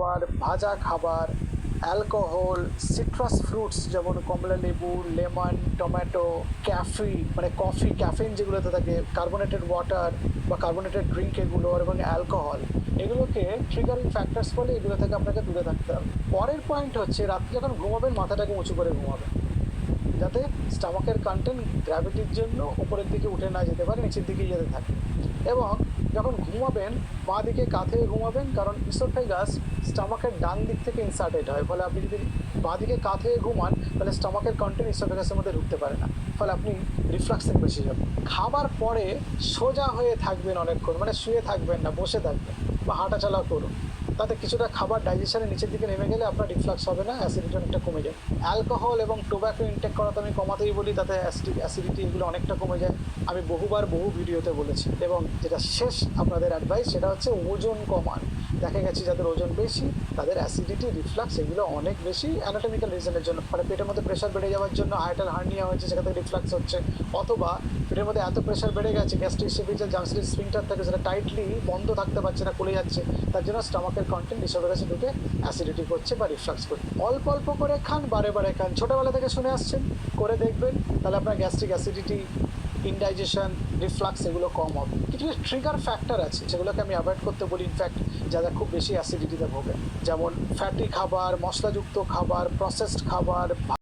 খাবার, ভাজা খাবার, অ্যালকোহল, সিট্রাস ফ্রুটস যেমন কমলা লেবু, লেমন, টমেটো, কফি, ক্যাফেইন যেগুলোতে থাকে, কার্বোনেটেড ওয়াটার বা কার্বোনেটেড ড্রিঙ্ক এগুলো এবং অ্যালকোহল, এগুলোকে ট্রিগারিং ফ্যাক্টরস বলে, এগুলো থেকে আপনাকে দূরে থাকতে হবে। পরের পয়েন্ট হচ্ছে রাত্রে যখন ঘুমাবেন মাথাটাকে উঁচু করে ঘুমাবেন, যাতে স্টামাকের কন্টেন্ট গ্র্যাভিটির জন্য উপরের দিকে উঠে না যেতে পারে, নিচের দিকে যেতে থাকে। এবং যখন ঘুমাবেন বাঁ দিকে কাঁধে ঘুমাবেন, কারণ ইসোফেগাস স্টামাকের ডান দিক থেকে ইনসার্টেড হয়, ফলে আপনি যদি বাঁ দিকে কাঁধে ঘুমান তাহলে স্টামাকের কন্টেন্ট ইসোফেগাসের মধ্যে ঢুকতে পারে না, ফলে আপনি রিফ্লাক্স থেকে বেশি যাবেন। খাবার পরে সোজা হয়ে থাকবেন অনেকক্ষণ, মানে শুয়ে থাকবেন না, বসে থাকবেন বা হাঁটাচলা করুন, তাতে কিছুটা খাবার ডাইজেশনের নিচের দিকে নেমে গেলে আপনার রিফ্লাক্স হবে না, অ্যাসিডিটি অনেকটা কমে যায়। অ্যালকোহল এবং টোব্যাকো ইনটেক করা তো আমি কমাতেই বলি, তাতে অ্যাসিডিটি এগুলো অনেকটা কমে যায়, আমি বহু ভিডিওতে বলেছি। এবং যেটা শেষ আপনাদের অ্যাডভাইস সেটা হচ্ছে ওজন কমান। দেখা গেছে যাদের ওজন বেশি তাদের অ্যাসিডিটি, রিফ্লাক্স এগুলো অনেক বেশি অ্যানাটমিক্যাল রিজনের জন্য, মানে পেটের মধ্যে প্রেশার বেড়ে যাওয়ার জন্য হাইটাল হার্নিয়া হয়েছে, সেখান থেকে রিফ্লাক্স হচ্ছে, অথবা পেটের মধ্যে এত প্রেশার বেড়ে গেছে গ্যাস্ট্রিক সেপিটাল জাংশনের স্ফিংটার থেকে সেটা টাইটলি বন্ধ থাকতে পারছে না, খুলে যাচ্ছে, তার জন্য স্টামাকের কন্টেন্ট ইসোফেগাসে ঢুকে অ্যাসিডিটি করছে বা রিফ্লাক্স করছে। অল্প অল্প করে খান, বারে বারে খান, ছোটোবেলা থেকে শুনে আসছেন, করে দেখবেন, তাহলে আপনার গ্যাস্ট্রিক অ্যাসিডিটি, ইনডাইজেশন, রিফ্লাক্স এগুলো কম হবে। কিছু ট্রিগার ফ্যাক্টর আছে যেগুলোকে আমি অ্যাভয়েড করতে বলি, ইনফ্যাক্ট যারা খুব বেশি অ্যাসিডিটিতে ভোগে, যেমন ফ্যাটি খাবার, মশলাযুক্ত খাবার, প্রসেসড খাবার,